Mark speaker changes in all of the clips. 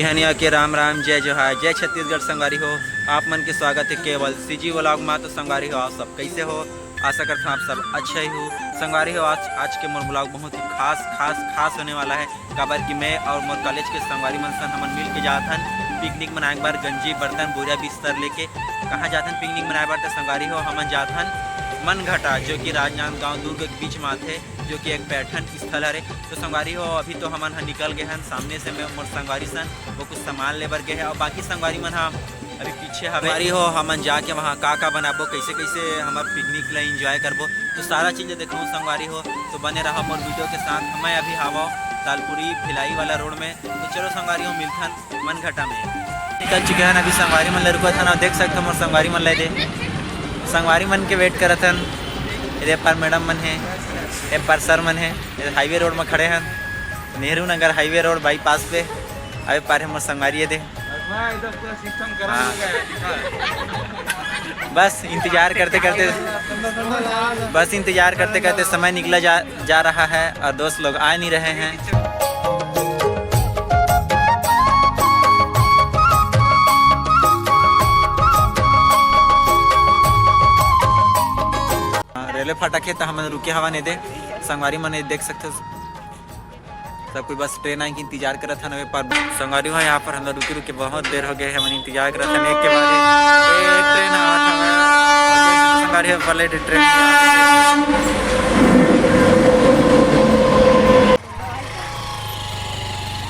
Speaker 1: Haniyeh के राम राम जय जोहार जय छत्तीसगढ़ संगवारी हो। आप मन के स्वागत है केवल सीजी व्लॉग में। तो संगवारी हो आप सब कैसे हो, आशा करता हूँ आप सब अच्छे ही हो। संगवारी हो आज के मोर ब्लॉग बहुत ही खास होने वाला है। काबर कि मैं और मोर कॉलेज के संगवारी मन सन हमन मिल के जात हन पिकनिक मनाए बार। गंजी बर्तन बोरिया बिस्तर लेके कहाँ जाथन पिकनिक मनाए बार। तो संगवारी हो हमन जाथन मनघटा जो कि राजनांदगांव दुर्ग के बीच में आते, जो कि एक पर्यटन स्थल है। तो संगवारी हो अभी तो हमन निकल गए हैं सामने से। मैं मोर संगवारी सन वो कुछ सामान ले बर गए हैं और बाकी संगवारी मन हाँ अभी पीछे हमारी हो। हमन जाके वहाँ का बनाबो, कैसे कैसे हमार पिकनिक ला एंजॉय करबो, तो सारा चीज़ें देखूँ संगवारी हो। तो बने रहा मोर वीडियो के साथ। मैं अभी हवा तालपुरी भिलाई वाला रोड में। तो चलो संगवारी हो मिलथन मनघटा में। निकल चुके हैं अभी संगवारी मन लड़को था। देख सकते हो मोर संगवारी मन ले दे संगवारी मन के वेट करत हन। इधर पर मैडम मन है, ये पर सर मन है। हाईवे रोड में खड़े हैं, Nehru Nagar highway road bypass पे। अभी पारे मोर संगवारी है दे। हाँ। बस इंतजार करते करते समय निकला जा रहा है और दोस्त लोग आ नहीं रहे हैं। रेलवे फाटक है तो हम रुके हवा नहीं दे संगवारी मन देख सकते हो। सब कोई बस ट्रेन आए की इंतजार कर रहा था। पर संगवारी हो यहाँ पर हम रुके बहुत देर हो गए। हम इंतजार कर रहे थे एक के बाद एक ट्रेन आवा था। संगवारी वाले ट्रेन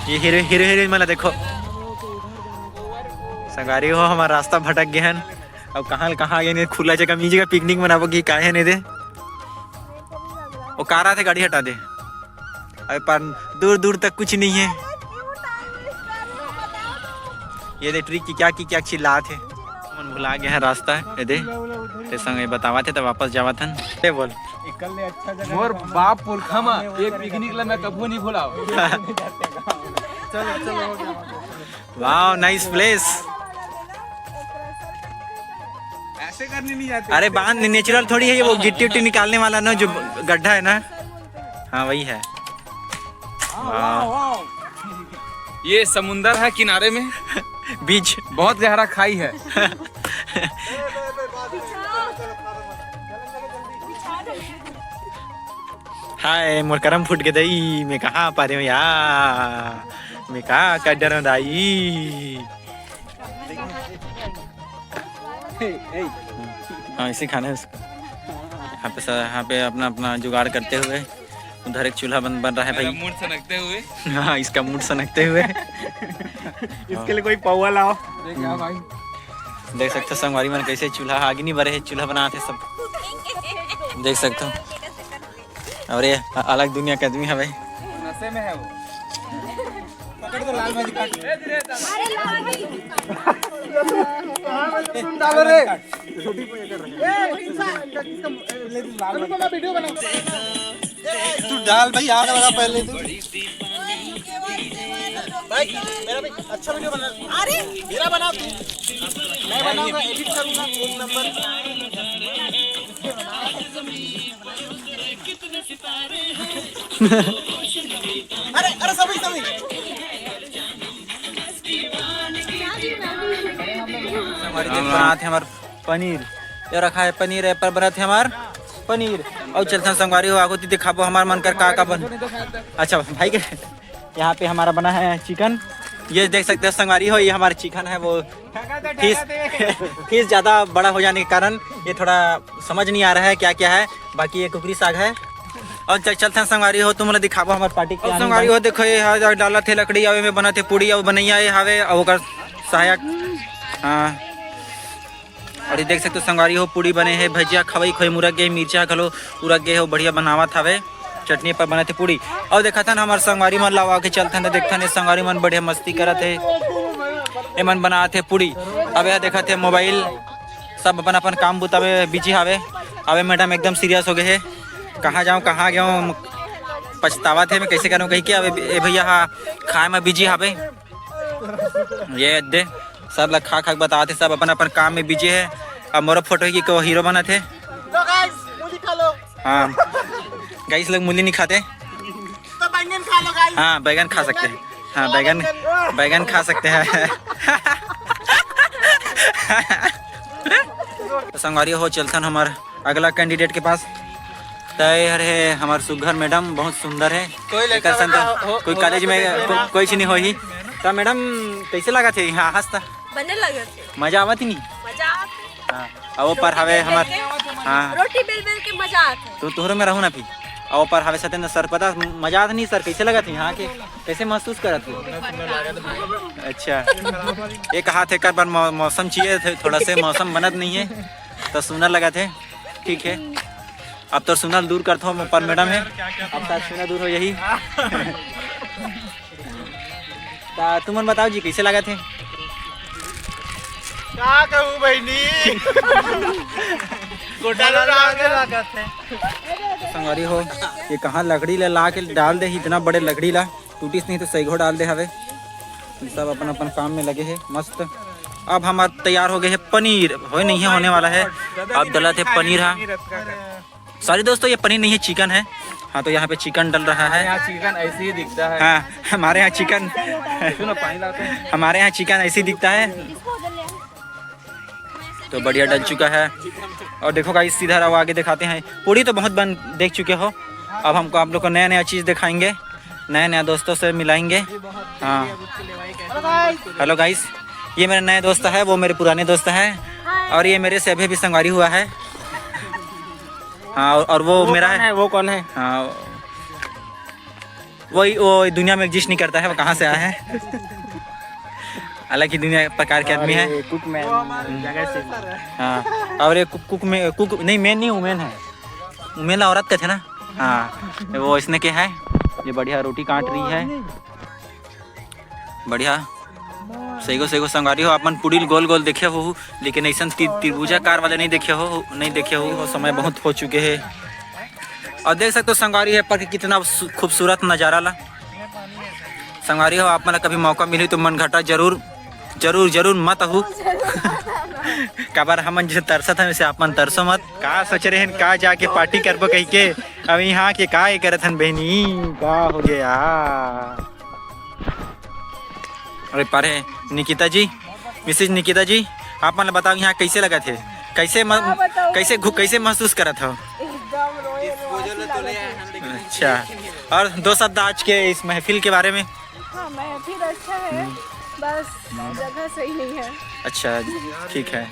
Speaker 1: ये हीरो हीरोइन मतलब देखो संगवारी हो हमारा रास्ता भटक गया है। अब कहाँ गए खुला जगह मिल जगह पिकनिक मनाबो कि काहे नहीं दे। वो कार आते गाड़ी हटा दे। अरे पर दूर तक कुछ नहीं है। ये दे ट्रिक की क्या चिल्ला थे। मन भुला गया है रास्ता ये दे ते संग बतावा थे तो वापस जावा थन। ते बोल
Speaker 2: मोर बाप पुरखा में ये पिकनिक ला मैं कभी नहीं भुलाओ।
Speaker 1: चलो वाओ नाइस प्लेस।
Speaker 2: ऐसे करने नहीं जाते।
Speaker 1: अरे बांध नेचुरल थोड़ी है ये, वो गिट्टी उट्टी निकालने वाला ना जो गड्ढा है ना। हाँ वही है।
Speaker 2: ये समुंदर है किनारे में
Speaker 1: बीच
Speaker 2: बहुत गहरा खाई है।
Speaker 1: हाय मोर करम फूट के दई मैं कहाँ पा रही हूँ यार। मैं कहाँ कर डर दाई। हाँ इसी खाना है उसको। यहाँ पे अपना जुगाड़ करते हुए उधर एक चूल्हा बन रहा है भाई।
Speaker 2: मूड सनकते हुए।
Speaker 1: हाँ इसका मूड सनकते हुए। इसके लिए कोई पौवा लाओ।
Speaker 2: क्या भाई
Speaker 1: देख सकते हो संगवारी मन कैसे चूल्हा आगे नहीं बड़े है, चूल्हा बनाते सब देख सकते हो। और ये अलग दुनिया का आदमी है भाई।
Speaker 2: नशे में है वो। पकड़ दो लाल भाजी काट। डालो रे। वीडियो बना।
Speaker 3: तू डाल भाई, आग लगा पहले तू। भाई मेरा भी अच्छा वीडियो बना। अरे मेरा बना तू, मैं बनाऊंगा, एडिट करूंगा एक नंबर। अरे सभी
Speaker 1: बनाते हमार पनीर। ये रखा है पनीर है पर बनाते हमार पनीर। और चलते संगवारी हो आगो दिखाबो हमार मन कर का बन। अच्छा भाई के यहाँ पे हमारा बना है चिकन। ये देख सकते हैं संगवारी हो, ये हमारा चिकन है। वो फीस ज़्यादा बड़ा हो जाने के कारण ये थोड़ा समझ नहीं आ रहा है क्या क्या है। बाकी ये कुकरी साग है। और चलते हैं संगवारी हो तुम दिखाबो हमारे पार्टी के संगवारी हो। देखो ये डाला थे लकड़ी आवे में बना थे पूड़ी और बनैया हावे और सहायक। हाँ और ये देख सकते हो संगवारी हो पूड़ी बने हैं, भजिया खवई खोई मुरग गए, मिर्चा खलो उरग गए हो, बढ़िया बनावा था वे। चटनी पर बने थे पूड़ी। और देखा था ना हमारे संगवारी मन लावा के चलते हैं। देखता नहीं संगवारी मन बढ़िया मस्ती करत है। ये मन बना थे पूड़ी। अब यह देखा थे मोबाइल सब अपन काम बुतावे बिजी हावे। अबे मैडम एकदम सीरियस हो गए है। कहाँ जाऊँ कहाँ गया हूँ पछतावा थे मैं कैसे करूँ कहीं के। अब भैया हाँ खाए में बिजी हावे। ये दे सब लोग खा बताते सब अपन काम में बिजी है। अब मोरा फोटो की को हीरो बना थे। हाँ गाइस लोग मूली नहीं खाते
Speaker 3: तो बैंगन खा लो गाइस।
Speaker 1: हाँ बैगन खा सकते हैं। हाँ बैगन खा सकते हैं। तो संगवारी हो चलथन हमार अगला कैंडिडेट के पास। तय है हमार सुघर मैडम, बहुत सुंदर है। कोई कॉलेज में कोई चीज नहीं हो ही। तो मैडम कैसे लगा थे यहाँ हंसता
Speaker 4: बने लगे थे,
Speaker 1: मजा आवत नहीं?
Speaker 4: मजा आते।
Speaker 1: हाँ और पर हवे हमार हाँ
Speaker 4: रोटी बेल बेल के मजा आते।
Speaker 1: तो तोहरे में रहू ना भी। और पर हवे सत्येंद्र सर पता मजा आता नहीं सर, कैसे लगा थे यहाँ के, कैसे महसूस करत थे? अच्छा एक हाथ एक बार मौसम चाहिए थे, थोड़ा से मौसम बनत नहीं है तो सुनर लगा थे। ठीक है अब तो सुनर दूर करता हूँ पर मैडम है, अब तक सुनर दूर हो यही। तुम बताओ जी कैसे लगा थे?
Speaker 3: क्या कहूँ बहनी
Speaker 1: संगवारी हो ये कहाँ लकड़ी ला के डाल दे, इतना बड़े लकड़ी ला टूटिस नहीं तो सही घो डाल दे हवे। सब अपन अपन काम में लगे है मस्त। अब हमारा तैयार हो गए है पनीर, हो नहीं है होने वाला है। अब डला थे पनीर। हाँ सॉरी दोस्तों ये पनीर नहीं है चिकन है। हाँ तो यहाँ पे चिकन डल रहा है।
Speaker 2: यहाँ चिकन ऐसे ही दिखता है।
Speaker 1: हाँ हमारे यहाँ चिकन
Speaker 2: सुनो पानी लाते हैं।
Speaker 1: हमारे यहाँ चिकन ऐसे ही दिखता है। तो बढ़िया डल चुका है। और देखो गाइस सीधा रहो आगे दिखाते हैं। पूरी तो बहुत बन देख चुके हो, अब हमको आप लोग को नया नया चीज़ दिखाएंगे, नया नया दोस्तों से मिलाएंगे। हाँ हेलो गाइस ये मेरा नया दोस्त है, वो मेरे पुराने दोस्त हैं और ये मेरे से अभी भी संगवारी हुआ है। हाँ और वो मेरा है।
Speaker 2: वो कौन है?
Speaker 1: हाँ वो दुनिया में एग्जिस्ट नहीं करता है, वो कहाँ से आया है। अलग ही दुनिया प्रकार के आदमी है।
Speaker 2: कुक मैन जगह से।
Speaker 1: हाँ और ये कुक नहीं मेन नहीं उमेन है, उमेन औरत का थे ना। हाँ वो इसने क्या है, ये बढ़िया रोटी काट रही है बढ़िया। सही को संगवारी हो अपन पूरी गोल गोल देखे हो, लेकिन ऐसा त्रिभुजाकार वाले नहीं देखे हो। समय बहुत हो चुके हैं और देख सकते हो संगवारी है पर कितना खूबसूरत नज़ारा ला। संगवारी हो आप मतलब कभी मौका मिली तो मन घटा जरूर मत हो। कबर हमन जैसे तरसत है वैसे आप मन तरसो मत। का सोच रहे हैं का जाके पार्टी करबो कह के, अब यहाँ के का करत हन बहनी, का हो गया। अरे पर है निकिता जी, मिसेज निकिता जी आप मतलब बताओ यहाँ कैसे लगा थे, कैसे महसूस करा था? अच्छा और दो शब्द आज के इस महफिल के बारे में।
Speaker 4: हाँ महफिल अच्छा है, बस जगह सही नहीं है।
Speaker 1: अच्छा ठीक है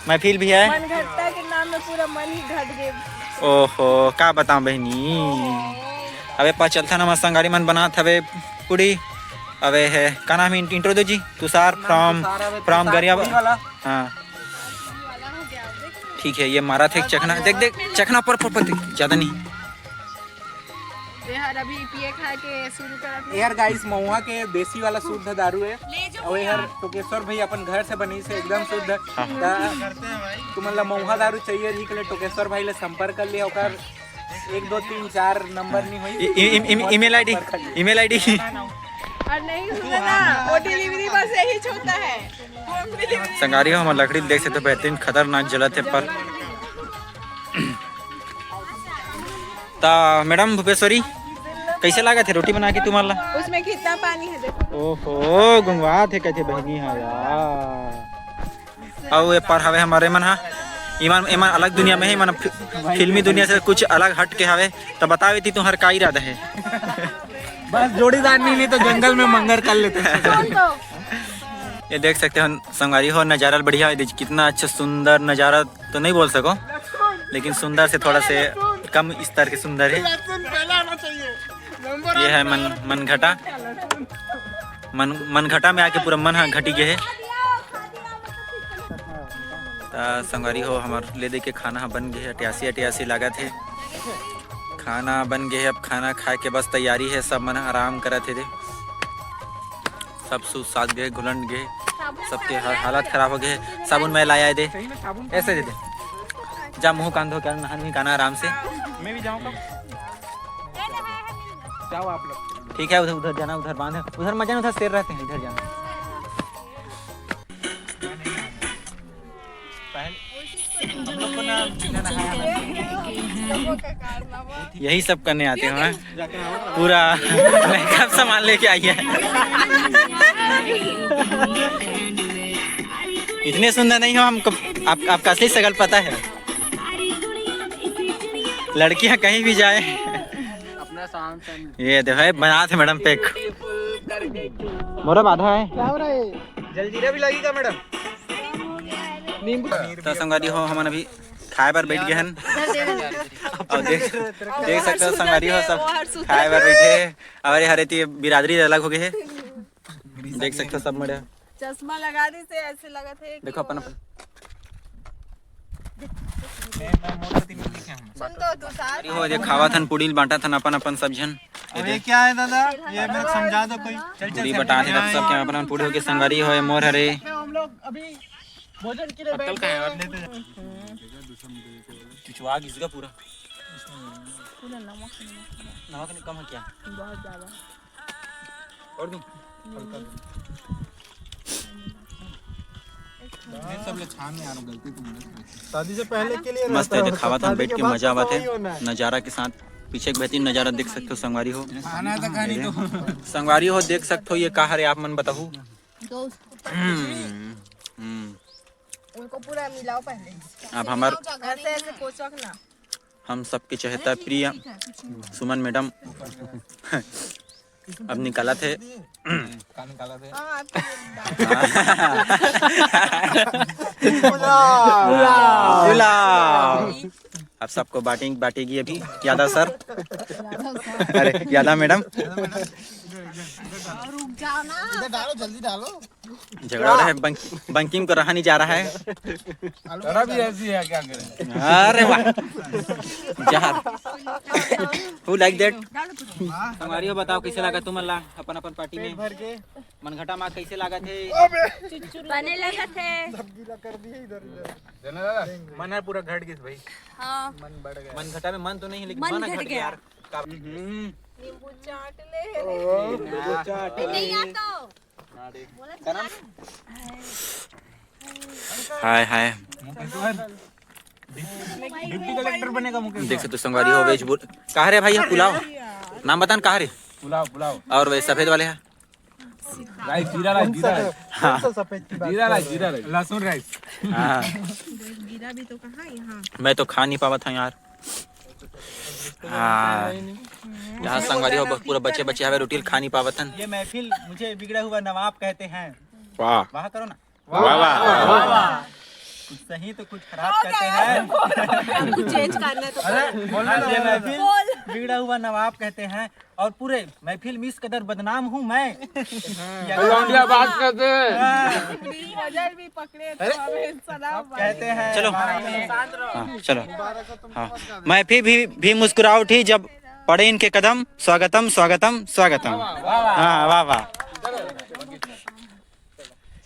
Speaker 1: महफिल भी है।
Speaker 4: मन घटता के नाम में पूरा मन ही घट गए।
Speaker 1: ओहो का बताऊं बहनी, अबे पचलथा नमः संगारी मन बना थवे पूरी। अबे है का नाम इंट्रो दो जी, तुषार फ्रॉम गरिया। हाँ ठीक है ये मारा थे चखना, देख चखना पर ज्यादा नहीं
Speaker 4: यार अभी पिए खा के शुरू करत
Speaker 3: यार गाइस महुआ के देसी वाला शुद्ध दारू है और यार टोकेश्वर भाई अपन घर से बनी से एकदम शुद्ध। तुमन ला महुआ दारू चाहिए जी के लिए टोकेश्वर भाई ले संपर्क कर लिया, ओकर 1 2 3 4 नंबर नहीं होई।
Speaker 1: ईमेल आईडी
Speaker 4: और नहीं सुना ना वो डिलीवरी बस यही होता है, होम डिलीवरी।
Speaker 1: संगारी हो हमारे लकड़ी देख सकते बेहतरीन खतरनाक जलत है पर। ता मैडम भूपेश्वरी कैसे लगा थे रोटी बना के तुम्हारा?
Speaker 4: उसमें कितना पानी है देखो।
Speaker 1: ओहो गुंगवा थे कहते बहनी है यार। और ये पर हवे हमारे मन हा ईमान अलग दुनिया में है, मन फिल्मी दुनिया से कुछ अलग हट के हवे। तो बतावे थी तुम्हारा का इरादा है?
Speaker 3: बस जोड़ीदार नहीं तो जंगल में मंगर कर लेते हैं।
Speaker 1: ये देख सकते हो संगवारी हो नज़ारा बढ़िया है, कितना अच्छा सुंदर नज़ारा तो नहीं बोल सको, लेकिन सुंदर से थोड़ा से कम स्तर के सुंदर है। ये है मन घटा में आके पूरा मन घटी गए है। संगवारी हो हमार ले दे के खाना बन गए, 88 लागत है, खाना बन गए। अब खाना खाए के बस तैयारी है, सब मन आराम करा थे दे, सब साथ गए घुलंड गए, सबके हालत खराब हो गए। साबुन मैं लाया दे, ऐसे दे दे जा मुँह कान धो कर नहाने गाना आराम से।
Speaker 3: मैं भी जाऊँगा, जाओ आप लोग।
Speaker 1: ठीक है उधर जाना, उधर बांध, उधर मजा उधर शेर रहते हैं, इधर जाना। यही सब करने आते हैं पूरा मेकअप सामान लेके आई है। इतने सुंदर नहीं हो हमको, आपका असली शकल पता है। लड़कियां कहीं भी जाए
Speaker 2: अपना शाम से
Speaker 1: ये देखो है बना थे मैडम पेक मोरा बाधा है।
Speaker 3: जलजीरा भी लगेगा मैडम।
Speaker 1: तो संगवारी हो हम अभी खाए बार बैठ गए हैं और देख सकते हो संगवारी हो सब खाए बार बैठे और हरे ती बिरादरी अलग हो गए है। देख सकते हो सब मेरे
Speaker 4: चश्मा लगा दी से ऐसे लगा थे।
Speaker 1: देखो अपन
Speaker 4: सुन तो तू साथ
Speaker 1: हो ये खावा थन पुड़ील बांटा थन अपन अपन सब जन
Speaker 3: ये क्या है दादा? ये मेरे को समझा दो कोई।
Speaker 1: पूरी बटा थे सब सब के अपन पूरी हो के संगवारी हो मोर हरे
Speaker 3: हम लोग अभी भोजन के लिए बैठ गए।
Speaker 1: चुचवा इसका पूरा नमक नहीं कम है क्या?
Speaker 4: बहुत ज्यादा।
Speaker 1: और दूं
Speaker 3: सब लोग छान में आ रहा हूं, गलती तुमने शादी से पहले के लिए
Speaker 1: मस्त है खावा था बैठ के मजा आवा थे नज़ारा के साथ। पीछे एक बेहतरीन नज़ारा देख सकते हो संगवारी हो।
Speaker 3: खाना तो खानी तो
Speaker 1: संगवारी हो देख सकते हो ये कहा रे आप मन बताओ।
Speaker 4: उनको पूरा मिलाओ पहले।
Speaker 1: अब हमार
Speaker 4: ऐसे ऐसे कोचक ना।
Speaker 1: हम सबके चहेता प्रिय सुमन मैडम अब निकाला थे
Speaker 3: निकाला थे।
Speaker 4: हाँ आपके
Speaker 1: अब सबको बांटेगी अभी यादा सर। अरे यादा मैडम
Speaker 4: रुक जाओ ना।
Speaker 3: डालो जल्दी डालो।
Speaker 1: झगड़ा हो रहा है बंकिंग को रहा नहीं जा रहा है।
Speaker 3: जरा भी ऐसी है क्या करें?
Speaker 1: अरे वाह जहर हु लाइक दैट। हमारी हो बताओ कैसे लगा तुम अल्लाह अपन अपन पार्टी में
Speaker 3: भर के
Speaker 1: मनघटा माँ कैसे लगा थे?
Speaker 4: बने लगा थे।
Speaker 3: गीला कर दिए इधर मन है पूरा घट गया भाई।
Speaker 4: हाँ
Speaker 3: मन बढ़ गया।
Speaker 1: मनघटा में मन तो नहीं लेकिन
Speaker 4: मन
Speaker 1: मन
Speaker 4: घट
Speaker 1: घट गया यार।
Speaker 4: नींबू चाट ले। नहीं आता।
Speaker 1: हाय हाय
Speaker 3: डिप्टी कलेक्टर बनेगा मुकेश।
Speaker 1: देख सकते हो संगवारी हो वेज कहा रे भाई पुलाव नाम बतान कहा रे?
Speaker 2: पुलाव
Speaker 1: और वे सफेद वाले हैं
Speaker 2: राइस जीरा राइस
Speaker 1: हाँ
Speaker 2: जीरा राइस लहसुन राइस।
Speaker 1: हाँ
Speaker 4: गिरा भी तो कहाँ यहाँ।
Speaker 1: मैं तो खा नहीं पावा था यार। हाँ यहाँ संगवारी हो पूरा बच्चे बच्चे हवे रोटी खा नहीं पावत हन।
Speaker 3: ये महफिल मुझे बिगड़ा हुआ नवाब कहते हैं।
Speaker 1: वाह
Speaker 3: वाह करो ना।
Speaker 1: वाह वाह
Speaker 3: कुछ सही तो कुछ खराब कहते हैं।
Speaker 4: कुछ चेंज करना तो
Speaker 3: ये महफिल बिगड़ा हुआ नवाब कहते हैं और पूरे महफिल में इस कदर बदनाम हूँ मैं।
Speaker 2: लौंडिया बात करते हैं।
Speaker 4: वजन भी पकड़े तो हमें सलाम
Speaker 3: कहते हैं
Speaker 1: चलो हाँ चलो हाँ मैं भी मुस्कुरा उठी जब पड़े इनके कदम। स्वागतम स्वागतम स्वागतम। हाँ वाह वाह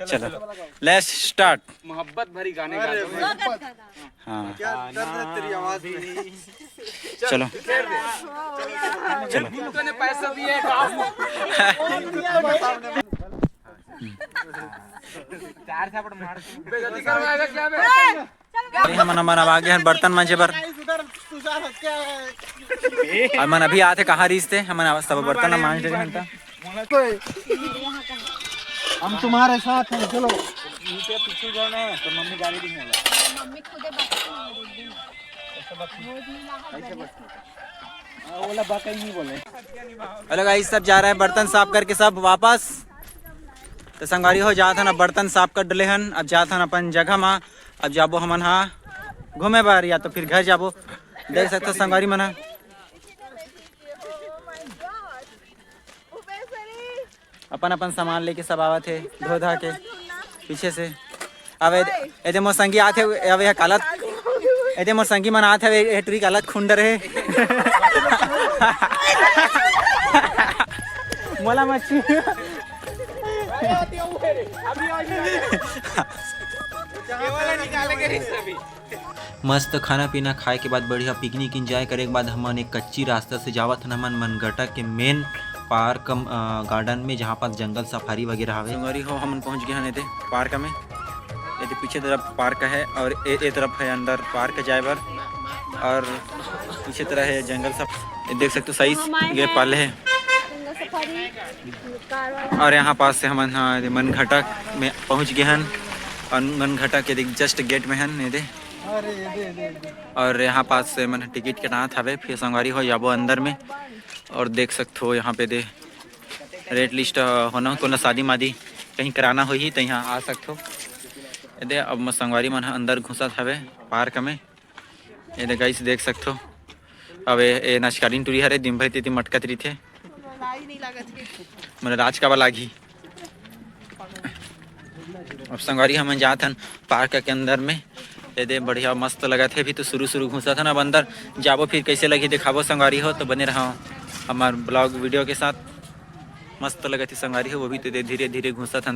Speaker 1: चलो लेट्स स्टार्ट।
Speaker 2: मोहब्बत भरी गाने गाते
Speaker 1: हाँ
Speaker 3: तेरी आवाज
Speaker 1: चलो चलो
Speaker 2: तूने पैसा दिए
Speaker 3: चार थापड़ मार
Speaker 2: बेइज्जती करवाएगा क्या बे?
Speaker 1: हम आ गए हैं बर्तन मांजे पर। मन अभी आते कहाँ रीस थे हम सब बर्तन मांज रहे हैं।
Speaker 3: हम तुम्हारे साथ हैं चलो। पीछे जाना है तो मम्मी गाली दी
Speaker 4: मम्मी खुदे
Speaker 3: बोला बात ही नहीं बोले।
Speaker 1: हेलो गाइस सब जा रहा है बर्तन साफ करके सब वापस। तो संगवारी हो जात हन अब बर्तन साफ कर डले हन। अब जात हन अपन जगह में। अब जाबो हमन हाँ घूमे बार या तो फिर घर जाबो। देख सकते हो संगवारी मन अपन अपन सामान लेके सब आवा थे धो धा के पीछे से। अब एदे मोर संगी आथे अब यह कालत एदे मोर संगी मन आथे ए ट्री कालत खुंडर है। मोला मच्छी मस्त खाना पीना खाए के बाद बढ़िया पिकनिक एंजॉय करे के बाद हमन एक कच्ची रास्ता से जावत हन हमन मनगटा के मेन पार्क गार्डन में जहाँ पास जंगल सफारी वगैरह हवे। संगवारी हो हम पहुँच गए हैं पार्क में। ये पीछे तरफ पार्क है और ए तरफ है अंदर पार्क जाए बर और पीछे तरह है जंगल सब देख सकते हो। सही ये पाले है और यहाँ पास से हम मन घटक में पहुँच गए हैं और मन घटक के जस्ट गेट में हैं ये दे। और यहाँ पास से मैंने टिकट कटा था वे फिर संगवारी हो जाबो अंदर में और देख सकते हो यहाँ पे दे रेट लिस्ट होना तो ना शादी मादी कहीं कराना हो ही तो यहाँ आ सकते हो। ये दे अब मैं संगवारी मन अंदर घुसा था वे पार्क में। ये दे गाइस देख सकते हो अब ये नचकालीन टूरी हरे दिन भर तीती मटकत रही थे मैंने राज का लागी। अब संगवारी हम जाते हैं पार्क के अंदर में। ये दे बढ़िया मस्त लगा थे अभी तो शुरू घुसा था ना। अब अंदर जाबो फिर कैसे लगी दिखाबो संगवारी हो तो बने रहा हमारे ब्लॉग वीडियो के साथ। मस्त लगा थी संगवारी हो वो भी तो धीरे धीरे घुसा था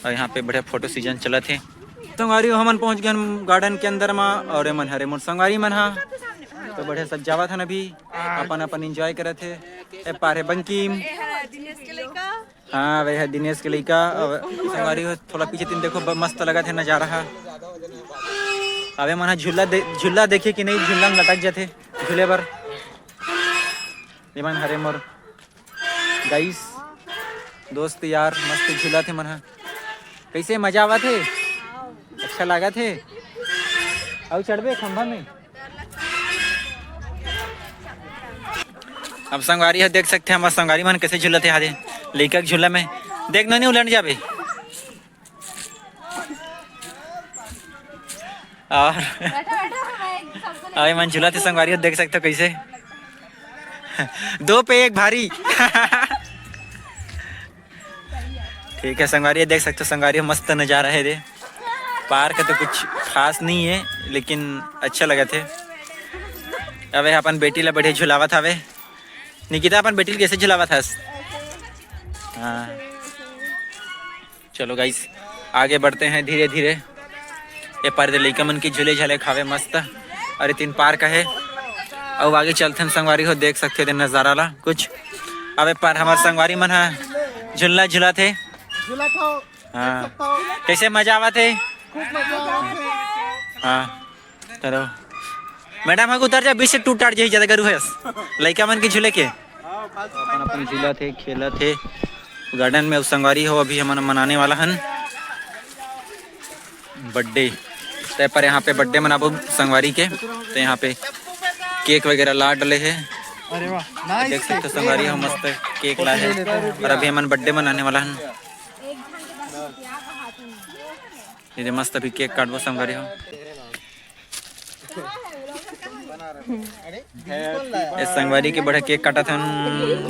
Speaker 1: और यहाँ पे बढ़िया फोटो सीजन चला थे। संगवारी हो हमन पहुँच गए गार्डन के अंदर में और मन हरे मोर संगवारी मन हा तो बढ़िया सजावा था अभी अपन एंजॉय करे थे। पारे बंकिम हाँ वही है दिनेश के लड़का संगवारी हो थोड़ा पीछे तीन देखो मस्त लगा थे नजारा। अबे मन झूला देखे कि नहीं झूला में लटक जाते झूले पर मन हरे मोर गाइस दोस्त यार मस्त झूला थे मन कैसे मजा आवा थे अच्छा लगा थे। अब चढ़बे खंभा में। अब संगवारी है देख सकते हैं हमारे संगवारी मन कैसे झूला थे आधे लड़का झूला में देखना नहीं उलट जाबे। और अभी मन झूला थे संगवारी देख सकते हो कैसे 2 पे 1 भारी ठीक है संगवारी देख सकते हो संगवारी मस्त नजारा है दे। पार्क तो कुछ खास नहीं है लेकिन अच्छा लगा थे। अब अपन बेटी ला बढ़िया झुलावा था वे निकिता अपन बेटी कैसे झुलावा था। हाँ चलो गाइस आगे बढ़ते हैं धीरे धीरे। ये पर्दे लइका मन की झूले झाले खावे मस्त और 3 पार्क है और आगे चलते हैं संगवारी हो देख सकते थे नज़ारा ला कुछ। अब पर हमारे संगवारी मन है झूला झूला थे हाँ कैसे मजा आवा थे। हाँ चलो मैडम हम उतर जा बीच से टूट टाट जाए ज्यादा करू है लइका मन के झूले के अपन झूला थे खेला थे गार्डन में। संगवारी हो अभी हम मनाने वाला हन बर्थडे तय पर यहाँ पे बर्थडे मनाबो संगवारी के तो यहाँ पे केक वगैरह ला डले है देख सकते हो संगवारी हो मस्त केक ला है और अभी हम बर्थडे मनाने वाला हन। ये मस्त अभी केक काटबो संगवारी हो। इस संगवारी के बड़े केक काटा था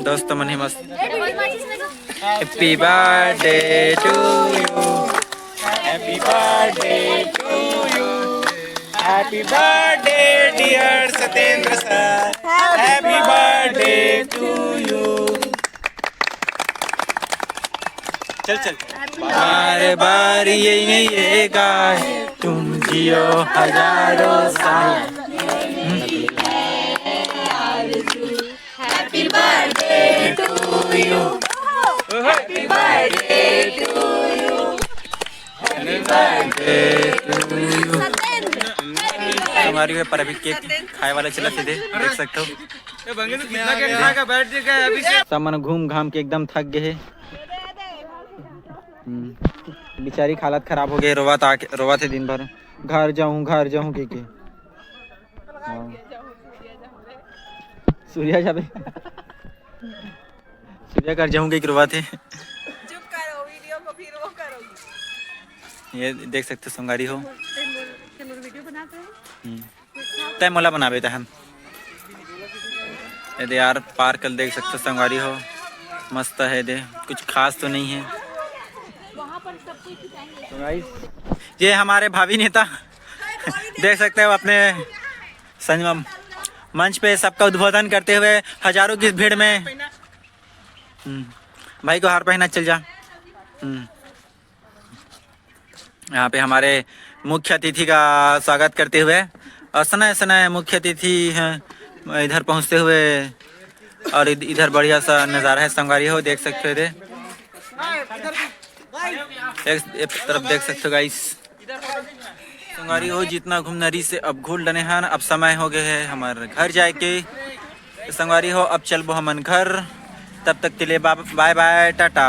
Speaker 1: दोस्तों मन ही मस्त। Happy birthday to you happy birthday to you happy birthday dear Satendra sir happy birthday to you. चल बार बार ये गाय तुम जियो हजारों साल। Happy birthday to you happy birthday to you happy birthday to you. हमारी पर अभी केक खाए वाले चला थे देख सकते हो। सब मन घूम घाम के एकदम थक गए। बेचारी हालत खराब हो गई रोवा थे दिन भर घर जाऊं के सूर्या जाबे सूर्या घर जाऊंगे कि रोवा थे।
Speaker 4: चुप करो वीडियो को फिर वो करोगी।
Speaker 1: ये देख सकते हो संगवारी हो
Speaker 4: वीडियो बनाते हैं
Speaker 1: तय मोला बनाबे हम ये यार पार्क देख सकते हो संगवारी हो मस्त है दे कुछ खास तो नहीं है। तो गाइस ये हमारे भावी नेता देख सकते हो अपने संगम मंच पे सबका उद्बोधन करते हुए हजारों की भीड़ में। भाई को हार पहना चल जा। यहाँ पे हमारे मुख्य अतिथि का स्वागत करते हुए और सना मुख्य अतिथि हैं इधर पहुँचते हुए और इधर बढ़िया सा नज़ारा है संगवारी हो देख सकते हो। एक तरफ देख सकते हो गाइस संगवारी हो जितना घूमनरी से अब घूल डने हैं। अब समय हो गए है हमारे घर जाए के संगवारी हो अब चलबो हमन घर तब तक के लिए बाय बाय टाटा।